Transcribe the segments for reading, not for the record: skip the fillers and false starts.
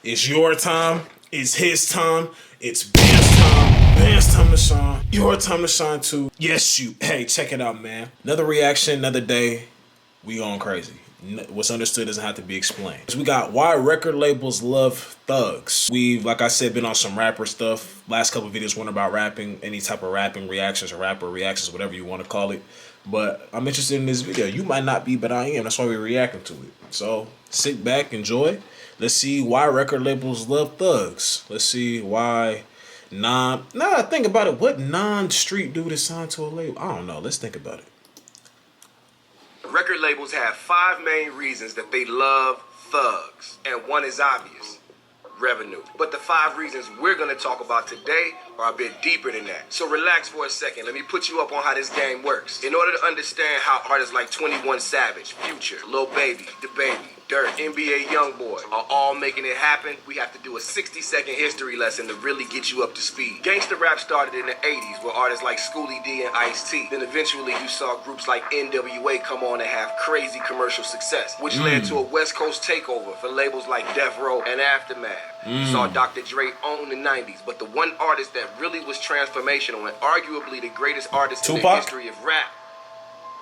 It's your time. It's his time. It's Bam's time. Bam's time to shine. Your time to shine too. Yes, you. Hey, check it out, man. Another reaction, another day. We going crazy. What's understood doesn't have to be explained. So we got why record labels love thugs. We've, like I said, been on some rapper stuff. Last couple of videos weren't about rapping, any type of rapping reactions or rapper reactions, whatever you want to call it. But I'm interested in this video. You might not be, but I am. That's why we're reacting to it. So sit back, enjoy. Let's see why record labels love thugs. Let's see why think about it. What non-street dude is signed to a label? I don't know. Let's think about it. Record labels have 5 main reasons that they love thugs, and one is obvious: revenue. But the 5 reasons we're going to talk about today are a bit deeper than that. So relax for a second. Let me put you up on how this game works. In order to understand how artists like 21 Savage, Future, Lil Baby, DaBaby, Dirt, NBA Youngboy are all making it happen, we have to do a 60-second history lesson to really get you up to speed. Gangsta rap started in the 80s with artists like Schoolie D and Ice-T. Then eventually you saw groups like NWA come on and have crazy commercial success, which led to a West Coast takeover for labels like Death Row and Aftermath. You saw Dr. Dre own the 90s, but the one artist that really was transformational and arguably the greatest artist in the history of rap,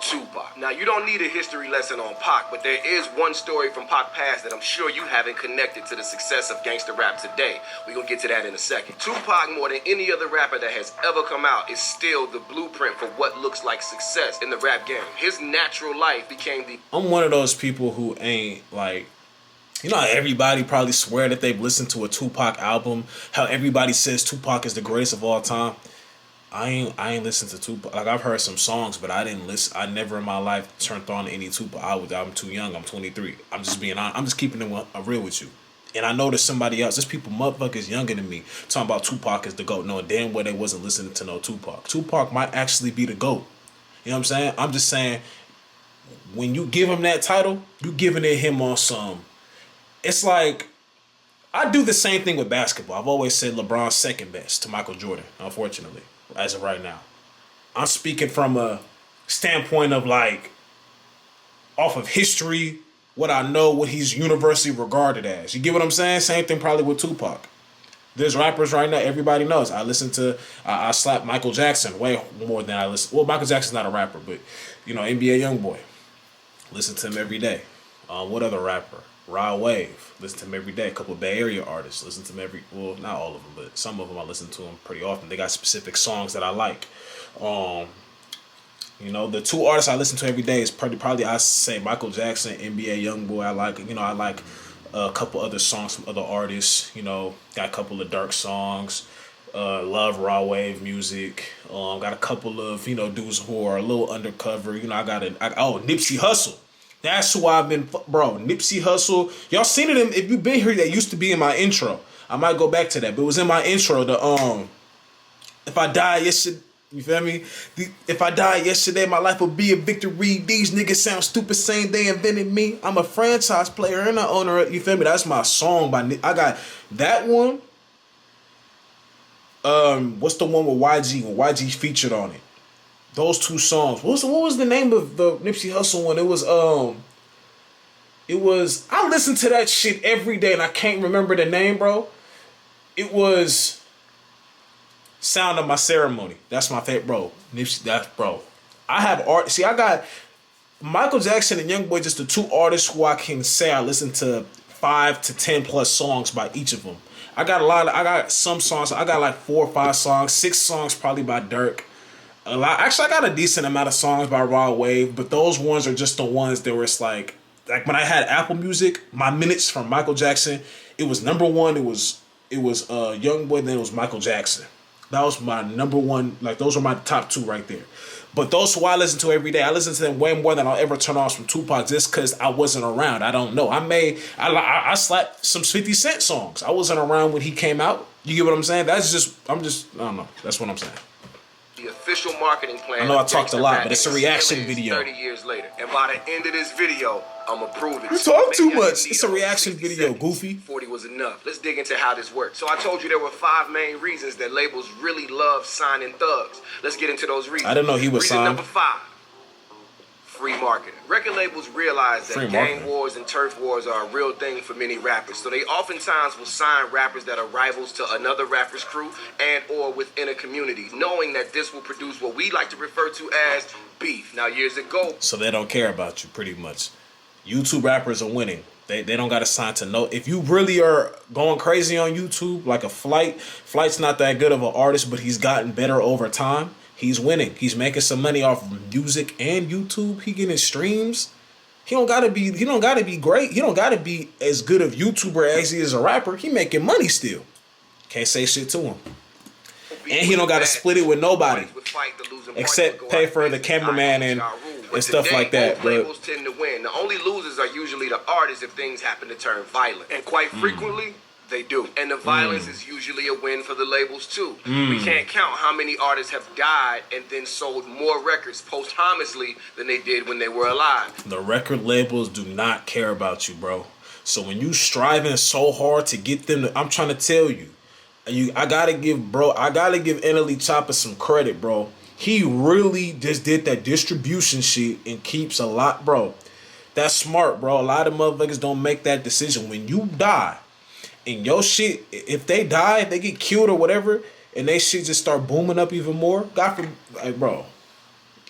Tupac. Now, you don't need a history lesson on Pac, but there is one story from Pac past that I'm sure you haven't connected to the success of gangster rap today. We're going to get to that in a second. Tupac, more than any other rapper that has ever come out, is still the blueprint for what looks like success in the rap game. His natural life became the... I'm one of those people who ain't like... You know how everybody probably swear that they've listened to a Tupac album? How everybody says Tupac is the greatest of all time? I ain't listened to Tupac. Like, I've heard some songs, but I didn't listen. I never in my life turned on any Tupac. I'm too young. I'm 23. I'm just being honest. I'm just keeping it real with you. And I know there's somebody else. There's people, motherfuckers younger than me, talking about Tupac is the GOAT. No, damn well they wasn't listening to no Tupac. Tupac might actually be the GOAT. You know what I'm saying? I'm just saying, when you give him that title, you giving it him on some... It's like, I do the same thing with basketball. I've always said LeBron's second best to Michael Jordan, unfortunately, as of right now. I'm speaking from a standpoint of, like, off of history, what I know, what he's universally regarded as. You get what I'm saying? Same thing probably with Tupac. There's rappers right now, everybody knows. I slap Michael Jackson way more than I listen. Well, Michael Jackson's not a rapper, but, you know, NBA Youngboy. Listen to him every day. What other rapper? Rod Wave, listen to him every day. A couple of Bay Area artists, listen to him well, not all of them, but some of them I listen to them pretty often. They got specific songs that I like. You know, the 2 artists I listen to every day is probably I say Michael Jackson, NBA Youngboy. I like a couple other songs from other artists. You know, got a couple of Dark songs. Love Raw Wave music. Got a couple of, you know, dudes who are a little undercover. You know, Nipsey Hussle. That's who I've been, bro. Nipsey Hussle. Y'all seen it if you've been here, that used to be in my intro. I might go back to that, but it was in my intro. If I die yesterday, you feel me? If I died yesterday, my life would be a victory. These niggas sound stupid saying they invented me. I'm a franchise player and an owner. You feel me? That's my song I got that one. What's the one with YG? When YG featured on it? Those 2 songs. What was the name of the Nipsey Hussle one? It was I listen to that shit every day and I can't remember the name, bro. It was Sound of My Ceremony. That's my favorite, bro. Nipsey, bro. I have art. See, I got Michael Jackson and Youngboy, just the 2 artists who I can say I listen to 5 to 10 plus songs by each of them. I got some songs. I got like 4 or 5 songs, 6 songs probably by Dirk. Actually, I got a decent amount of songs by Raw Wave, but those ones are just the ones that were, it's like when I had Apple Music, my minutes from Michael Jackson, it was number 1. It was Youngboy, then it was Michael Jackson. That was my number 1. Like, those are my top 2 right there. But those who I listen to every day, I listen to them way more than I'll ever turn off from Tupac, just because I wasn't around. I don't know. I slapped some 50 Cent songs. I wasn't around when he came out. You get what I'm saying? I don't know. That's what I'm saying. The official marketing plan. I know I talked a lot, but it's a reaction video. 30 years later. And by the end of this video, I'm going to prove it. You talk too much. It's a reaction video, goofy. 40 was enough. Let's dig into how this works. So I told you there were 5 main reasons that labels really love signing thugs. Let's get into those reasons. I didn't know he was Reason signed. number 5. free marketing. Record labels realize that Free gang marketing. wars and turf wars are a real thing for many rappers, so they oftentimes will sign rappers that are rivals to another rapper's crew and or within a community, knowing that this will produce what we like to refer to as beef. Now, years ago, So they don't care about you, pretty much. YouTube rappers are winning. They don't got to sign to no. If you really are going crazy on YouTube, like a Flight's not that good of an artist, but he's gotten better over time. He's winning. He's making some money off music and YouTube. He getting streams. He don't gotta be great. He don't gotta be as good of YouTuber as he is a rapper. He making money still. Can't say shit to him. And he don't gotta split it with nobody. Except pay for the cameraman and stuff like that. Both labels tend to win. The only losers are usually the artists if things happen to turn violent. And quite frequently, they do. And the violence is usually a win for the labels too. We can't count how many artists have died and then sold more records posthumously than they did when they were alive. The record labels do not care about you, bro. So when you striving so hard to get them to, I'm trying to tell you, I gotta give NLE Choppa some credit, bro. He really just did that distribution shit and keeps a lot, bro. That's smart, bro. A lot of motherfuckers don't make that decision. When you die and your shit, if they die, if they get killed or whatever, and they shit just start booming up even more, God for, like, bro,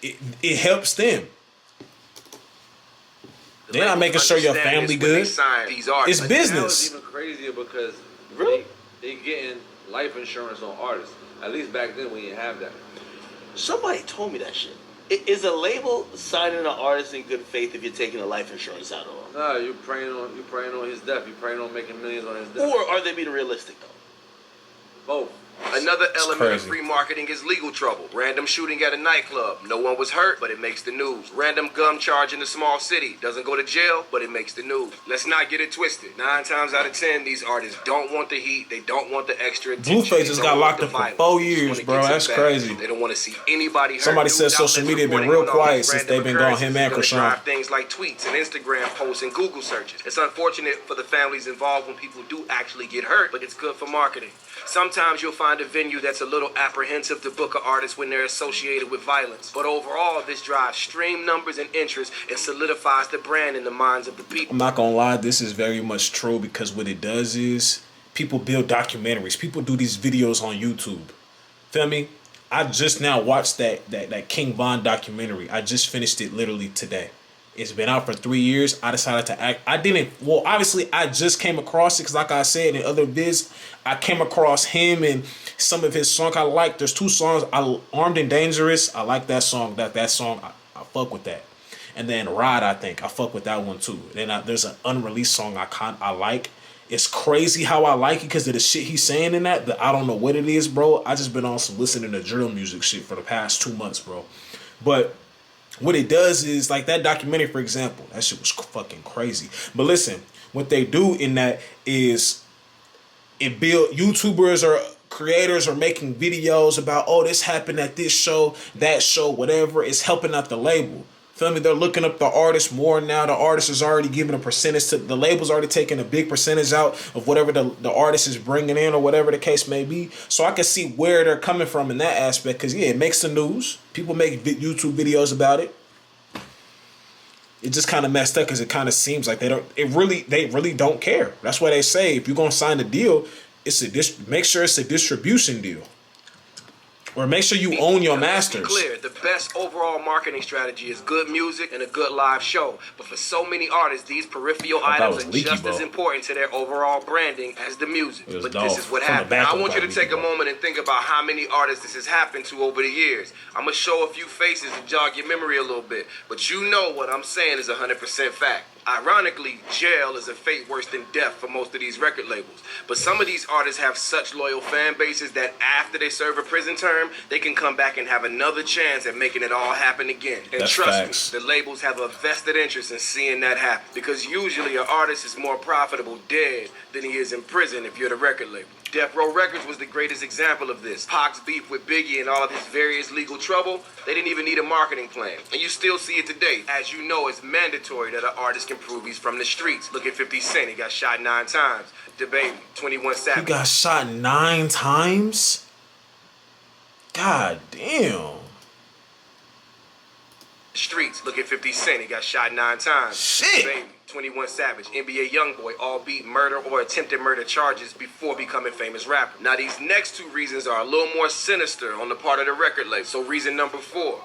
it helps them. They're not making sure your family good. It's business. Now it's even crazier because they getting life insurance on artists. At least back then we didn't have that. Somebody told me that shit. Is a label signing an artist in good faith if you're taking a life insurance out on him? No, you're praying on his death. You're praying on making millions on his death. Or are they being realistic though? Both. Another element of crazy. free marketing is legal trouble. Random shooting at a nightclub. No one was hurt, but it makes the news. Random gun charge in a small city. Doesn't go to jail, but it makes the news. Let's not get it twisted. 9 times out of 10, these artists don't want the heat. They don't want the extra attention. Blueface just They got don't locked want up the for violence. 4 They just years, wanna bro. get some That's bag. crazy. They don't want to see anybody hurt. Somebody said News social outlets media been reporting real on all quiet these since random they've been gone, occurrences him and is gonna Krishan. drive things like tweets and Instagram posts and Google searches. It's unfortunate for the families involved when people do actually get hurt, but it's good for marketing. Sometimes you'll find a venue that's a little apprehensive to book an artist when they're associated with violence. But overall, this drives stream numbers and interest and solidifies the brand in the minds of the people. I'm not gonna lie, this is very much true because what it does is people build documentaries. People do these videos on YouTube. Feel me? I just now watched that King Von documentary. I just finished it literally today. It's been out for 3 years. I decided to act. Obviously, I just came across it because, like I said in other vids, I came across him and some of his songs I like. There's 2 songs, Armed and Dangerous. I like that song. That song, I fuck with that. And then Ride, I think. I fuck with that one too. Then there's an unreleased song I like. It's crazy how I like it because of the shit he's saying in that. I don't know what it is, bro. I just been on some listening to drill music shit for the past 2 months, bro. But what it does is, like that documentary, for example, that shit was fucking crazy. But listen, what they do in that is it build YouTubers or creators are making videos about, oh, this happened at this show, that show, whatever. It's helping out the label. Feel me? They're looking up the artist more now. The artist is already giving a percentage to the label's already taking a big percentage out of whatever the artist is bringing in or whatever the case may be. So I can see where they're coming from in that aspect because yeah, it makes the news. People make YouTube videos about it. It just kind of messed up because it kind of seems like they really don't care. That's why they say if you're gonna sign a deal, make sure it's a distribution deal. Or make sure you own your masters. Let's be clear, the best overall marketing strategy is good music and a good live show. But for so many artists, these peripheral items are just as important to their overall branding as the music. But this is what happened. I want you to take a moment and think about how many artists this has happened to over the years. I'm going to show a few faces to jog your memory a little bit. But you know what I'm saying is 100% fact. Ironically, jail is a fate worse than death for most of these record labels. But some of these artists have such loyal fan bases that after they serve a prison term, they can come back and have another chance at making it all happen again. And That's trust facts. me, the labels have a vested interest in seeing that happen. Because usually an artist is more profitable dead than he is in prison if you're the record label. Death Row Records was the greatest example of this. Pac's beef with Biggie and all of his various legal trouble, they didn't even need a marketing plan. And you still see it today. As you know, it's mandatory that an artist can prove he's from the streets. Look at 50 Cent, he got shot 9 times. DaBaby, 21 Savage. He got shot 9 times? God damn. streets. Look at 50 Cent. He got shot 9 times. Shit. Baby. 21 Savage, NBA YoungBoy, all beat murder or attempted murder charges before becoming famous rapper. Now these next 2 reasons are a little more sinister on the part of the record label. So reason number 4,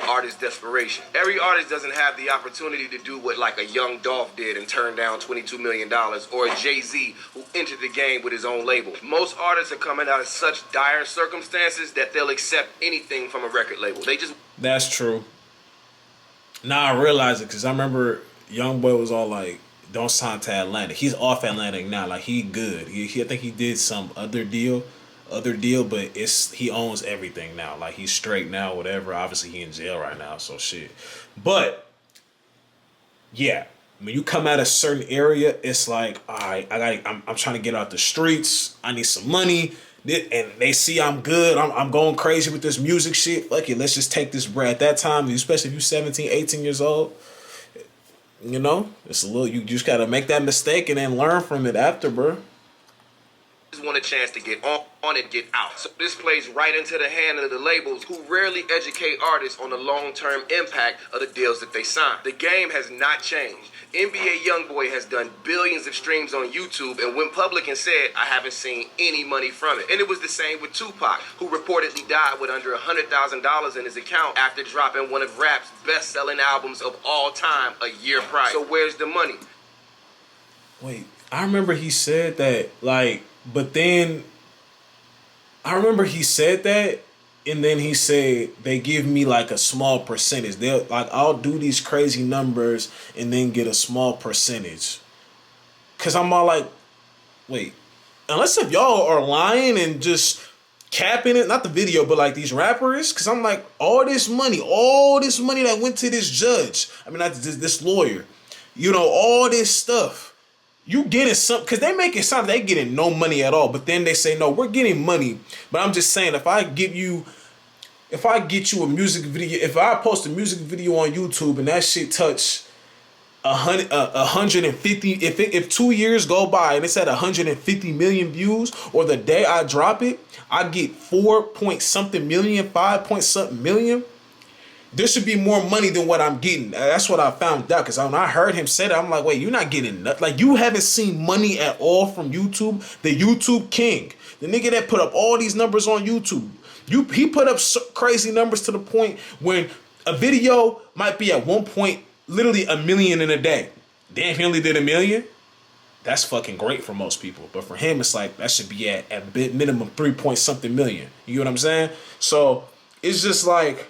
artist desperation. Every artist doesn't have the opportunity to do what like a young Dolph did and turn down $22 million, or a Jay-Z who entered the game with his own label. Most artists are coming out of such dire circumstances that they'll accept anything from a record label. They just... That's true. Now I realize it because I remember YoungBoy was all like, "Don't sign to Atlantic." He's off Atlantic now. Like he good. He I think he did some other deal, but he owns everything now. Like he's straight now. Whatever. Obviously he in jail right now. So shit. But yeah, when you come out of a certain area, it's like, all right, I'm trying to get out the streets. I need some money. And they see I'm good. I'm going crazy with this music shit. Fuck it. Let's just take this bread. At that time, especially if you're 17, 18 years old. You know, it's a little. You just gotta make that mistake and then learn from it after, bro. Just want a chance to get on and get out. So this plays right into the hand of the labels who rarely educate artists on the long-term impact of the deals that they sign. The game has not changed. NBA YoungBoy has done billions of streams on YouTube and went public and said, I haven't seen any money from it. And it was the same with Tupac, who reportedly died with under $100,000 in his account after dropping one of rap's best-selling albums of all time a year prior. So where's the money? Wait, I remember he said that, like, but then I remember he said that, and then he said they give me like a small percentage. They'll like, I'll do these crazy numbers and then get a small percentage. Cause I'm all like, wait, unless if y'all are lying and just capping it, not the video, but like these rappers, cause I'm like, all this money that went to this judge, I mean, not this lawyer, you know, all this stuff. You getting some, because they make it sound like they getting no money at all, but then they say, no, we're getting money. But I'm just saying, if I get you a music video, if I post a music video on YouTube and that shit touch 150, if 2 years go by and it's at 150 million views, or the day I drop it, I get 4 point something million, 5 point something million. There should be more money than what I'm getting. That's what I found out. Because when I heard him say that, I'm like, wait, you're not getting nothing. Like, you haven't seen money at all from YouTube. The YouTube king. The nigga that put up all these numbers on YouTube. He put up crazy numbers to the point when a video might be at 1 point, literally $1 million in a day. Damn, he only did $1 million? That's fucking great for most people. But for him, it's like, that should be at minimum 3 point something million. You know what I'm saying? So, it's just like...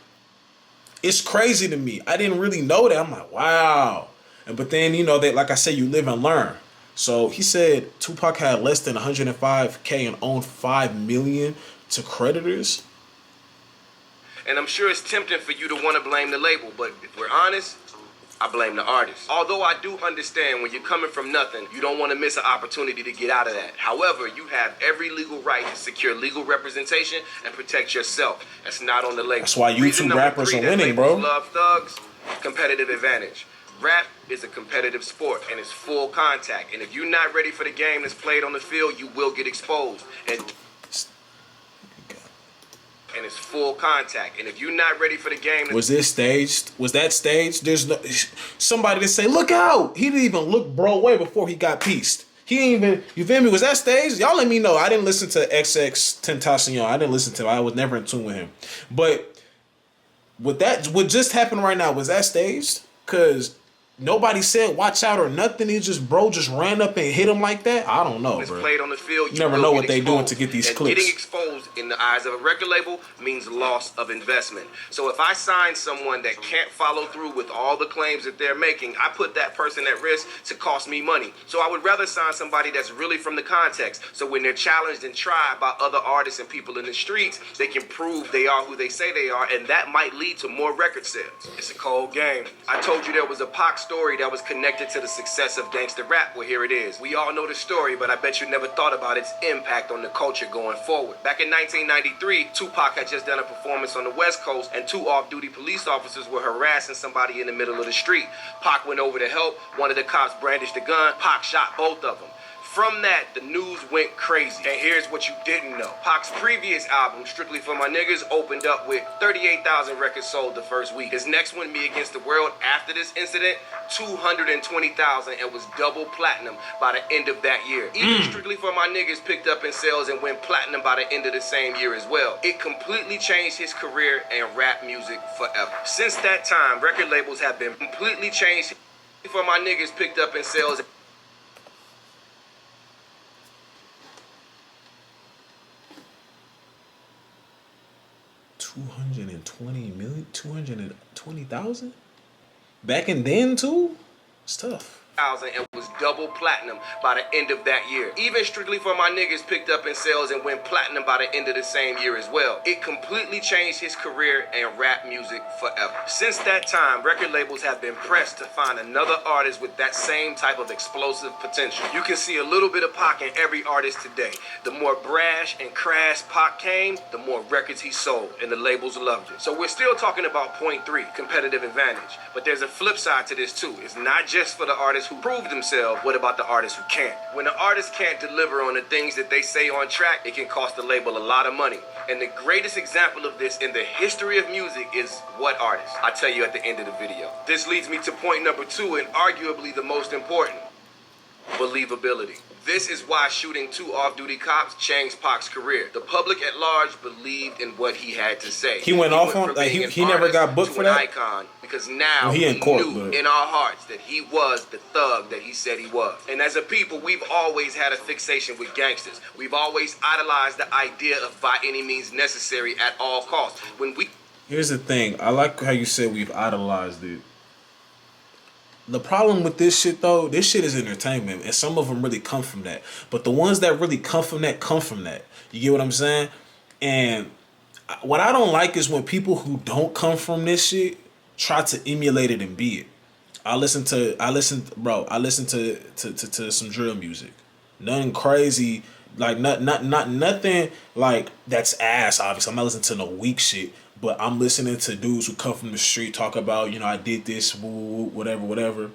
It's crazy to me. I didn't really know that. I'm like, wow. But then, you know, that, like I said, you live and learn. So he said Tupac had less than 105K and owned 5 million to creditors. And I'm sure it's tempting for you to want to blame the label, but if we're honest, I blame the artist. Although I do understand when you're coming from nothing, you don't want to miss an opportunity to get out of that. However, you have every legal right to secure legal representation and protect yourself. That's not on the label. That's why YouTube rappers are winning, bro. Love thugs, competitive advantage. Rap is a competitive sport and it's full contact. And if you're not ready for the game that's played on the field, you will get exposed. And it's full contact. And if you're not ready for the game... Was this staged? Was that staged? There's no... Somebody to say, look out! He didn't even look Broadway before he got pieced. He ain't even... You feel me? Was that staged? Y'all let me know. I didn't listen to XXXTentacion. I didn't listen to him. I was never in tune with him. But what just happened right now, was that staged? Because... Nobody said watch out or nothing. He just ran up and hit him like that. I don't know, bro. Played on the field, you never know what they doing to get these clips. Getting exposed in the eyes of a record label means loss of investment. So if I sign someone that can't follow through with all the claims that they're making, I put that person at risk to cost me money. So I would rather sign somebody that's really from the context. So when they're challenged and tried by other artists and people in the streets, they can prove they are who they say they are, and that might lead to more record sales. It's a cold game. I told you there was a Pac story that was connected to the success of gangster rap. Well, here it is. We all know the story, but I bet you never thought about its impact on the culture going forward. Back in 1993, Tupac had just done a performance on the West Coast, and 2 off-duty police officers were harassing somebody in the middle of the street. Pac went over to help. One of the cops brandished a gun. Pac shot both of them. From that, the news went crazy. And here's what you didn't know. Pac's previous album, Strictly for My Niggas, opened up with 38,000 records sold the first week. His next one, Me Against the World, after this incident, 220,000 and was double platinum by the end of that year. Even Strictly for My Niggas picked up in sales and went platinum by the end of the same year as well. It completely changed his career and rap music forever. Since that time, record labels have been completely changed. For My Niggas picked up in sales. $220,000 back and then too. It's tough. And was double platinum by the end of that year. Even Strictly for My Niggas picked up in sales and went platinum by the end of the same year as well. It completely changed his career and rap music forever. Since that time, record labels have been pressed to find another artist with that same type of explosive potential. You can see a little bit of Pac in every artist today. The more brash and crass Pac came, the more records he sold, and the labels loved it. So we're still talking about point 3, competitive advantage. But there's a flip side to this too. It's not just for the artists who prove themselves. What about the artists who can't? When the artist can't deliver on the things that they say on track, it can cost the label a lot of money. And the greatest example of this in the history of music is what artist? I'll tell you at the end of the video. This leads me to point number 2 and arguably the most important. Believability. This is why shooting 2 off-duty cops changed Pac's career. The public at large believed in what he had to say. He went off on like he never got booked for that. Icon because now he in court, knew but in our hearts that he was the thug that he said he was. And as a people, we've always had a fixation with gangsters. We've always idolized the idea of by any means necessary at all costs. Here's the thing. I like how you said we've idolized it. The problem with this shit though, this shit is entertainment, and some of them really come from that. But the ones that really come from that. You get what I'm saying? And what I don't like is when people who don't come from this shit try to emulate it and be it. I listen to some drill music. Nothing crazy, like not nothing like that's ass. Obviously, I'm not listening to no weak shit. But I'm listening to dudes who come from the street talk about, I did this, whatever.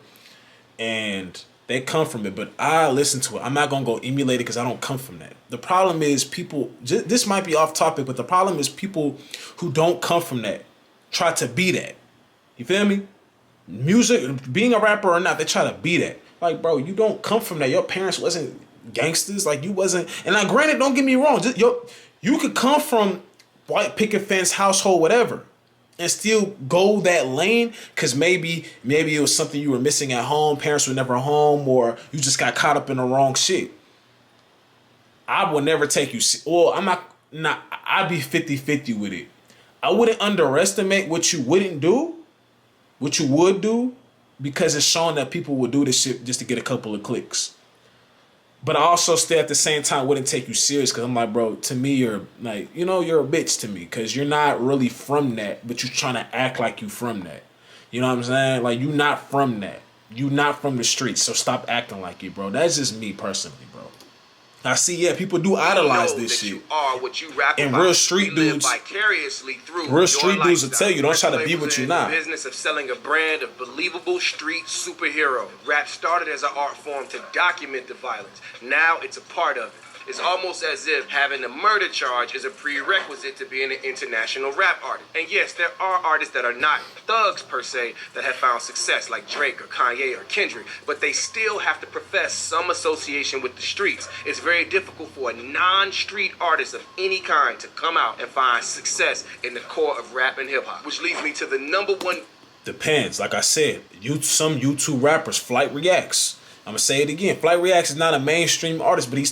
And they come from it. But I listen to it. I'm not going to go emulate it because I don't come from that. The problem is people, this might be off topic, but the problem is people who don't come from that try to be that. You feel me? Music, being a rapper or not, they try to be that. Like, bro, you don't come from that. Your parents wasn't gangsters. Like, you wasn't. And now, granted, don't get me wrong. You could come from white picket fence household, whatever, and still go that lane because maybe it was something you were missing at home, parents were never home, or you just got caught up in the wrong shit. I will never take you, well, I'd be 50-50 with it. I wouldn't underestimate what you wouldn't do, what you would do, because it's showing that people will do this shit just to get a couple of clicks. But I also still at the same time wouldn't take you serious because I'm like, bro, to me, you're like, you're a bitch to me because you're not really from that, but you're trying to act like you from that. You know what I'm saying? Like, you not from that. You not from the streets, so stop acting like it, bro. That's just me personally, bro. I see, people do idolize this shit. You are what you rap and about. real street dudes, vicariously through real street dudes will lifestyle. tell you, don't try to be what you're not. The business of selling a brand of believable street superhero. Rap started as an art form to document the violence. Now it's a part of it. It's almost as if having a murder charge is a prerequisite to being an international rap artist. And yes, there are artists that are not thugs per se that have found success, like Drake or Kanye or Kendrick, but they still have to profess some association with the streets. It's very difficult for a non-street artist of any kind to come out and find success in the core of rap and hip-hop, which leads me to the number one. Depends. Like I said, some YouTube rappers, Flight Reacts. I'm going to say it again. Flight Reacts is not a mainstream artist, but he's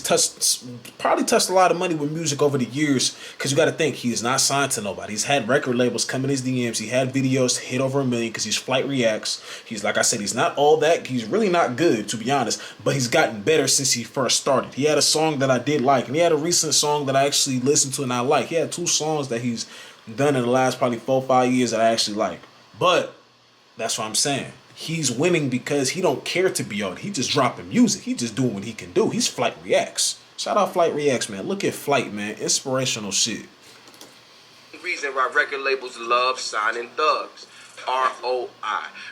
probably touched a lot of money with music over the years because you got to think, he is not signed to nobody. He's had record labels come in his DMs. He had videos hit over 1 million because he's Flight Reacts. He's, like I said, he's not all that. He's really not good, to be honest, but he's gotten better since he first started. He had a song that I did like, and he had a recent song that I actually listened to and I like. He had 2 songs that he's done in the last probably 4 or 5 years that I actually like. But that's what I'm saying. He's winning because he don't care to be on. He just dropping music. He just doing what he can do. He's Flight Reacts. Shout out Flight Reacts, man. Look at Flight, man. Inspirational shit. Reason why record labels love signing thugs. ROI,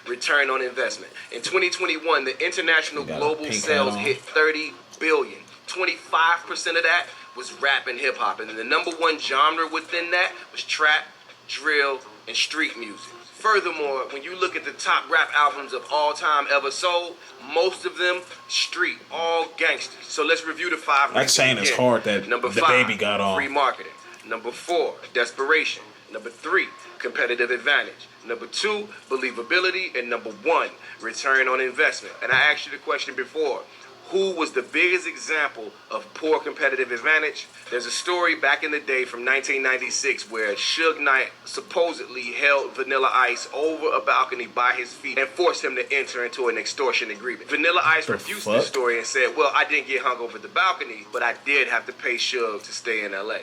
return on investment. In 2021, the international global sales hit $30 billion. 25% of that was rap and hip hop. And then the number one genre within that was trap, drill, and street music. Furthermore, when you look at the top rap albums of all time ever sold, most of them street, all gangsters. So let's review the 5. That chain is hard that Number the 5, Baby got on. free marketing. Number 4, desperation. Number 3, competitive advantage. Number 2, believability. And number 1, return on investment. And I asked you the question before. Who was the biggest example of poor competitive advantage? There's a story back in the day from 1996 where Suge Knight supposedly held Vanilla Ice over a balcony by his feet and forced him to enter into an extortion agreement. Vanilla Ice refused this story and said, well, I didn't get hung over the balcony, but I did have to pay Suge to stay in LA.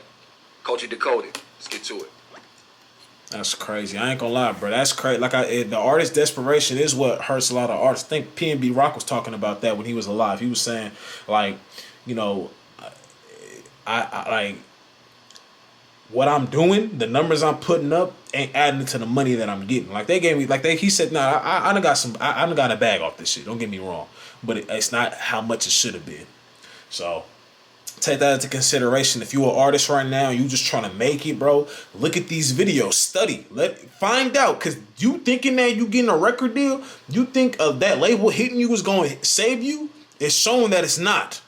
Culture Decoded. Let's get to it. That's crazy. I ain't gonna lie, bro. That's crazy. The artist desperation is what hurts a lot of artists. I think PNB Rock was talking about that when he was alive. He was saying, like, you know, I like what I'm doing, the numbers I'm putting up ain't adding to the money that I'm getting. Like they gave me, he said, nah, I done got a bag off this shit. Don't get me wrong, but it's not how much it should have been. So take that into consideration. If you're an artist right now and you just trying to make it, bro, look at these videos, study, find out. Because you thinking that you getting a record deal, you think of that label hitting you is going to save you, it's showing that it's not.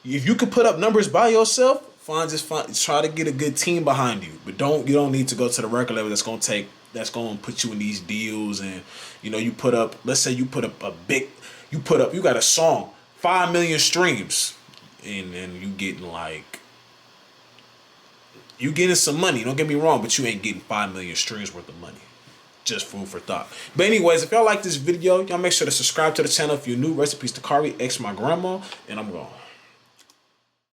If you could put up numbers by yourself, try to get a good team behind you. But you don't need to go to the record label that's going to put you in these deals. And, you know, you put up, let's say you put up you got a song, 5 million streams. And you getting some money. Don't get me wrong, but you ain't getting 5 million streams worth of money. Just food for thought. But anyways, if y'all like this video, y'all make sure to subscribe to the channel if you're new. Rest in peace to Kari, ex my grandma, and I'm gone.